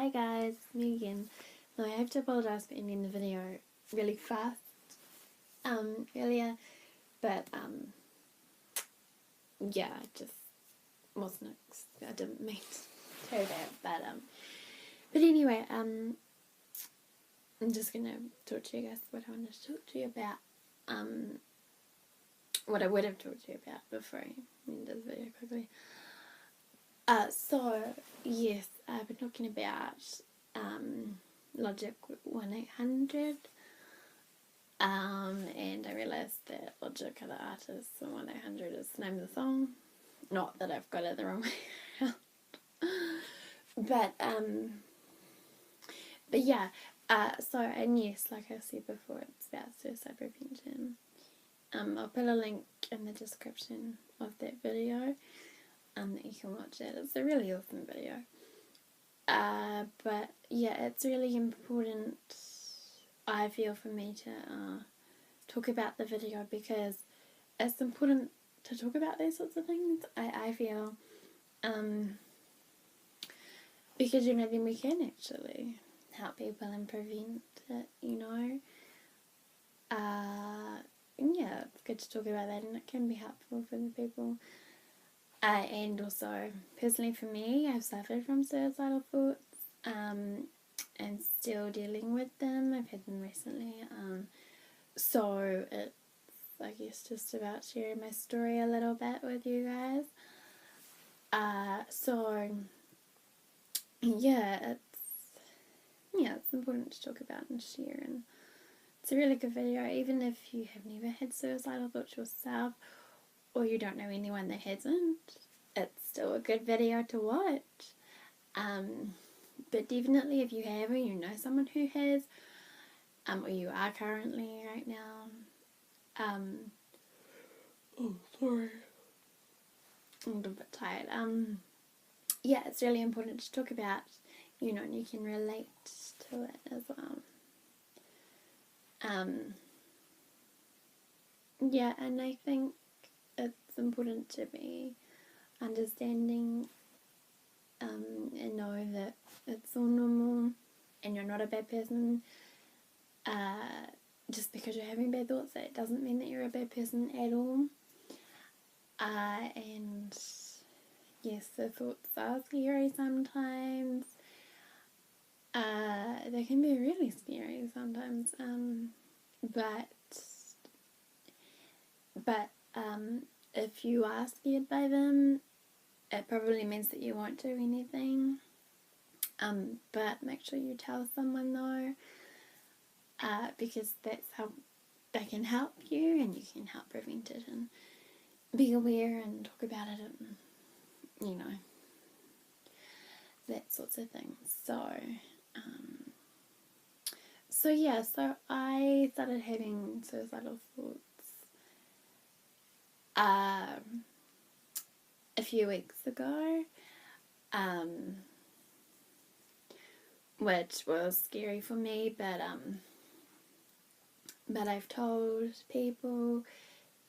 Hi guys, it's me again. Now I have to apologise for ending the video really fast earlier, but yeah, I just wasn't, I didn't mean to do that, but anyway, I'm just gonna talk to you guys what I wanted to talk to you about, what I would have talked to you about before I end this video quickly. So yes, I've been talking about Logic 1-800, and I realised that Logic are the artists and 1-800 is the name of the song. Not that I've got it the wrong way around. But yeah, so, and yes, like I said before, it's about suicide prevention. I'll put a link in the description of that video, that you can watch it. It's a really awesome video. But yeah, it's really important, I feel, for me to talk about the video, because it's important to talk about these sorts of things, I feel, because, you know, then we can actually help people and prevent it, you know. Yeah, it's good to talk about that, and it can be helpful for the people. And also, personally for me, I've suffered from suicidal thoughts, and still dealing with them. I've had them recently, so it's, I guess, just about sharing my story a little bit with you guys. So yeah, it's important to talk about and share, and it's a really good video, even if you have never had suicidal thoughts yourself, or you don't know anyone that hasn't. It's still a good video to watch. But definitely if you have, or you know someone who has, or you are currently right now, oh, sorry, I'm a little bit tired. Yeah, it's really important to talk about, you know, and you can relate to it as well. Yeah, and I think it's important to be understanding, and know that it's all normal and you're not a bad person. Just because you're having bad thoughts, that doesn't mean that you're a bad person at all. And yes, the thoughts are scary sometimes. They can be really scary sometimes. But if you are scared by them, it probably means that you won't do anything. But make sure you tell someone though, because that's how they can help you, and you can help prevent it and be aware and talk about it, and, you know, that sorts of things. So yeah, so I started having suicidal thoughts a few weeks ago, which was scary for me, but I've told people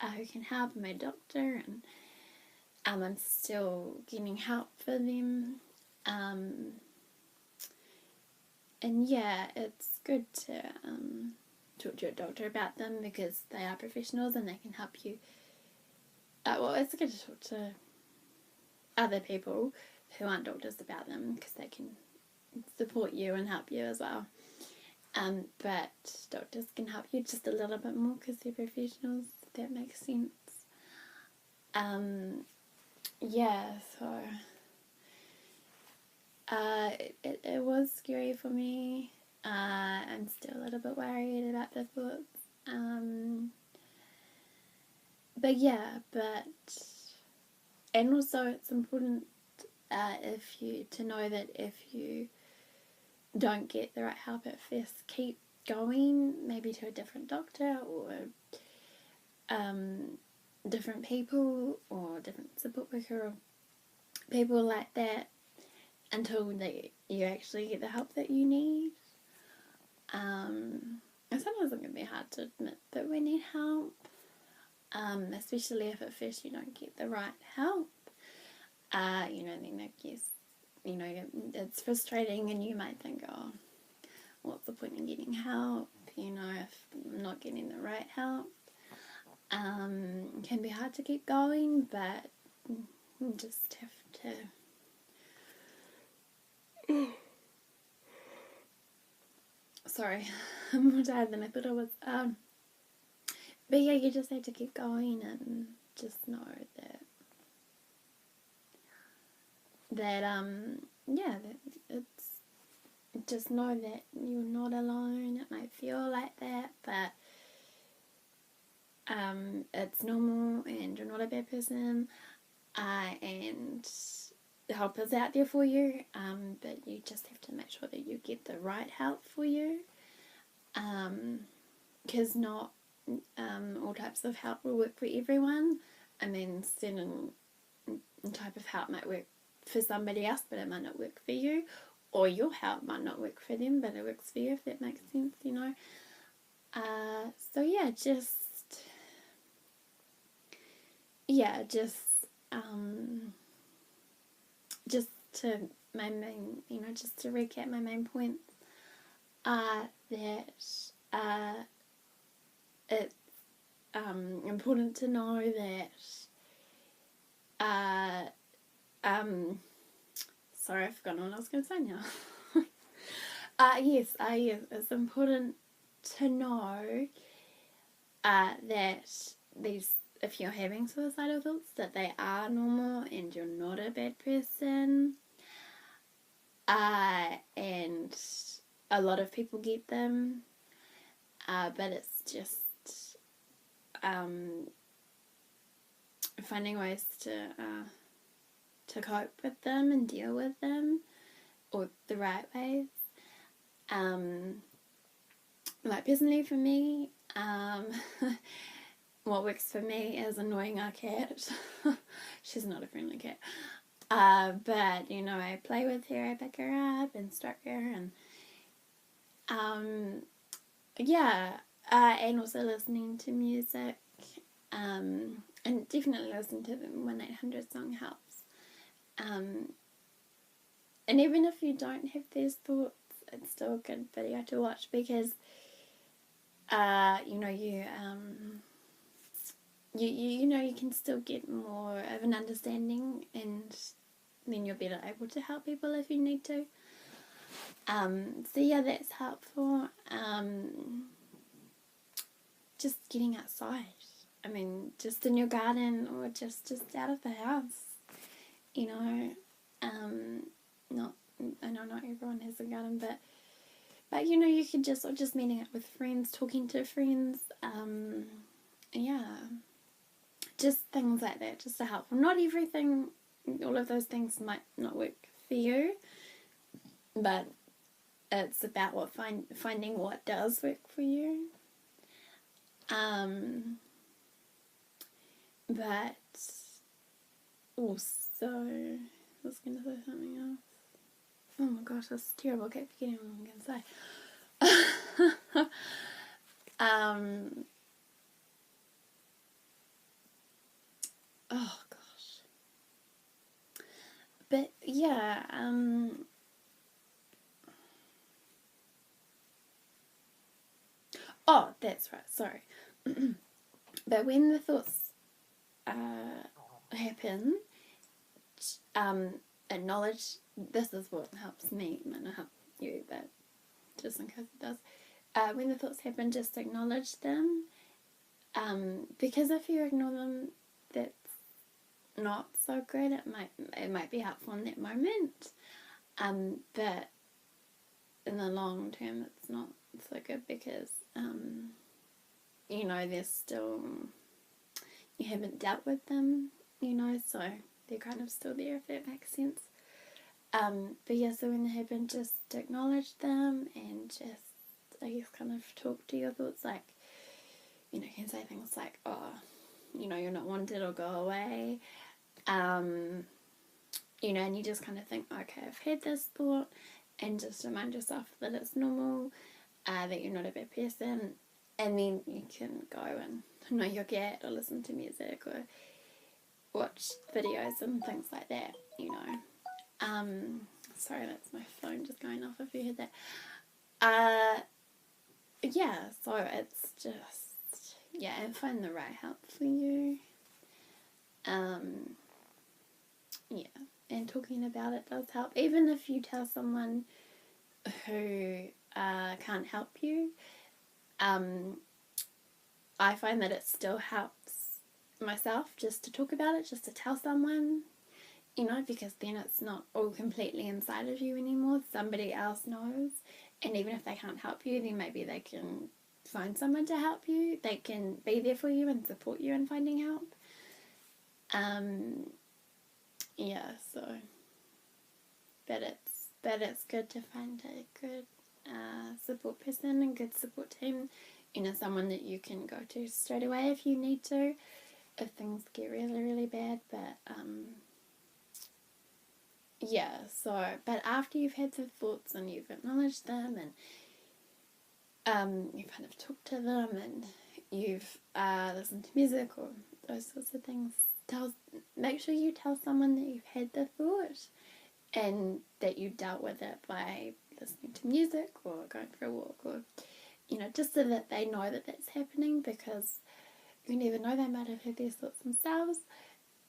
who can help, my doctor, and I'm still getting help for them. And yeah, it's good to talk to your doctor about them, because they are professionals and they can help you. Well, it's good to talk to other people who aren't doctors about them, because they can support you and help you as well. But doctors can help you just a little bit more because they're professionals, if that makes sense. Yeah, so it was scary for me. I'm still a little bit worried about the thoughts. But yeah, and also it's important to know that if you don't get the right help at first, keep going, maybe to a different doctor, or different people, or different support worker, or people like that, until you actually get the help that you need. And sometimes it can be hard to admit that we need help, especially if at first you don't get the right help. You know, then I guess you know, it's frustrating and you might think, oh, what's the point in getting help, you know, if I'm not getting the right help. It can be hard to keep going, but you just have to... Sorry, I'm more tired than I thought I was. But yeah, you just have to keep going and just know that it's just know that you're not alone. It might feel like that, but it's normal and you're not a bad person. And the help is out there for you, but you just have to make sure that you get the right help for you, because not all types of help will work for everyone. I mean, certain type of help might work for somebody else, but it might not work for you, or your help might not work for them, but it works for you, if that makes sense, you know. So yeah, just to my main, you know, just to recap my main points are that it's important to know that sorry, I've forgotten what I was going to say now. Yes, it's important to know that these, if you're having suicidal thoughts, that they are normal and you're not a bad person. And a lot of people get them, but it's just finding ways to cope with them and deal with them, or the right ways. Like personally for me, what works for me is annoying our cat. She's not a friendly cat. But, you know, I play with her, I pick her up and stroke her, and and also listening to music, and definitely listen to the 1-800 song helps. And even if you don't have these thoughts, it's still a good video to watch, because you know, you can still get more of an understanding, and then you're better able to help people if you need to. So yeah, that's helpful. Just getting outside. I mean, just in your garden, or just out of the house. You know, I know not everyone has a garden, but you know, you could just meeting up with friends, talking to friends. Just things like that, just to help. Not everything, all of those things might not work for you, but it's about finding what does work for you. But also, I was going to say something else. Oh my gosh, that's terrible. I keep forgetting what I'm going to say. Oh gosh. But yeah, oh, that's right, sorry. But when the thoughts happen, acknowledge. This is what helps me. It might not help you, but just in case it does. When the thoughts happen, just acknowledge them. Because if you ignore them, that's not so great. It might be helpful in that moment, but in the long term, it's not so good, because you know, they're still, you haven't dealt with them, you know, so they're kind of still there, if that makes sense. But yeah, so when they happen, just acknowledge them, and just, I guess, kind of talk to your thoughts, like, you know, you can say things like, oh, you know, you're not wanted, or go away, you know, and you just kind of think, okay, I've had this thought, and just remind yourself that it's normal, that you're not a bad person, and then you can go and know your cat, or listen to music, or watch videos and things like that, you know. Sorry, that's my phone just going off if you heard that. Yeah, so it's just, yeah, and find the right help for you. Yeah, and talking about it does help. Even if you tell someone who can't help you, I find that it still helps myself just to talk about it, just to tell someone, you know, because then it's not all completely inside of you anymore. Somebody else knows, and even if they can't help you, then maybe they can find someone to help you. They can be there for you and support you in finding help. Yeah, so, but it's good to find a good support person and good support team. You know, someone that you can go to straight away if you need to, if things get really, really bad. But yeah, so, but after you've had the thoughts and you've acknowledged them and you've kind of talked to them and you've listened to music or those sorts of things, make sure you tell someone that you've had the thought and that you dealt with it by listening to music or going for a walk, or, you know, just so that they know that that's happening, because you never know, they might have had these thoughts themselves.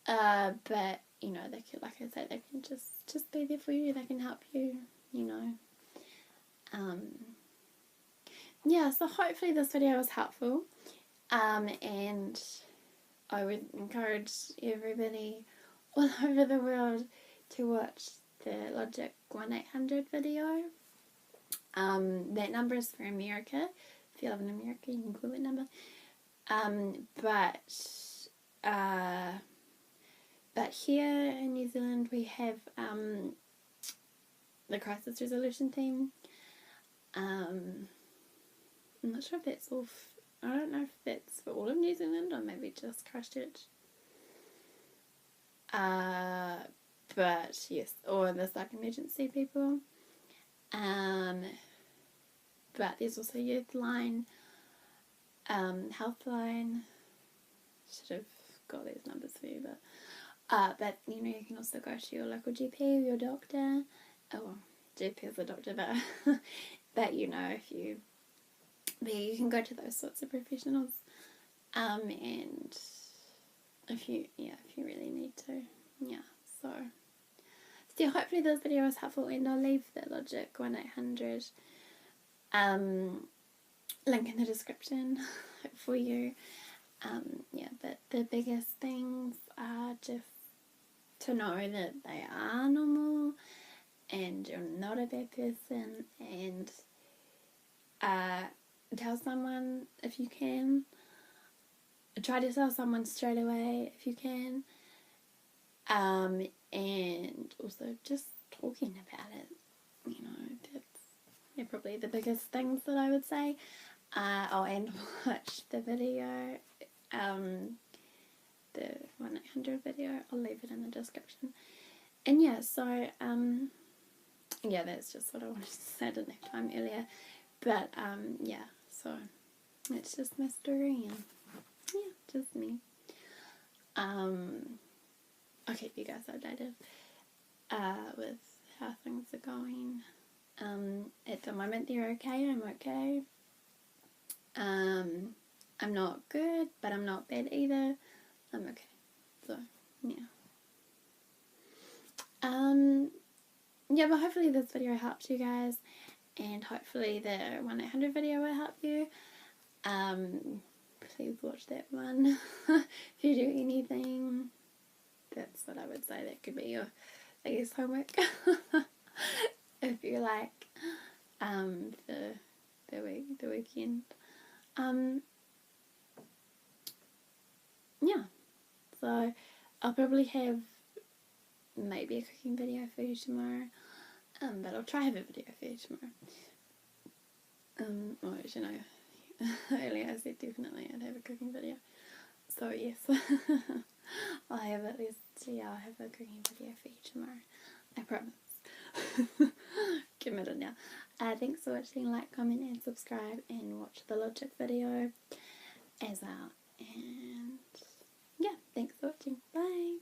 But, you know, they can, like I said, they can just be there for you, they can help you, you know. Yeah, so hopefully this video was helpful, and I would encourage everybody all over the world to watch the Logic 1-800 video. That number is for America. If you live in America, you can call that number. But here in New Zealand we have the crisis resolution team. I'm not sure if that's all. I don't know if that's for all of New Zealand or maybe just Christchurch. But yes, or the psych emergency people. But there's also Youth Line, Healthline. Should have got these numbers for you, but you know, you can also go to your local GP or your doctor. Oh, GP is a doctor, but you know, you can go to those sorts of professionals, and if you really need to, yeah. So hopefully this video was helpful, and I'll leave the Logic 1-800 link in the description for you. Yeah, but the biggest things are just to know that they are normal and you're not a bad person, and tell someone if you can. Try to tell someone straight away if you can. And also just talking about it, you know, they're probably the biggest things that I would say. And watch the video, the 1-800 video, I'll leave it in the description. And yeah, so, yeah, that's just what I wanted to say. I didn't have time earlier, but, yeah, so, it's just my story, and, yeah, just me. I'll keep you guys updated, with how things are going. At the moment, they're okay, I'm okay. I'm not good, but I'm not bad either. I'm okay. So, yeah. Yeah, but hopefully this video helped you guys, and hopefully the 1-800 video will help you. Please watch that one. If you do anything, that's what I would say. That could be your, I guess, homework. If you like, the weekend. Yeah, so I'll probably have maybe a cooking video for you tomorrow, but I'll try have a video for you tomorrow. Or as you know, earlier I said definitely I'd have a cooking video, so yes. I'll have at least, yeah, I'll have a cooking video for you tomorrow, I promise. Committed now. Thanks for watching. Like, comment and subscribe, and watch the Logic video as well. And yeah, thanks for watching. Bye.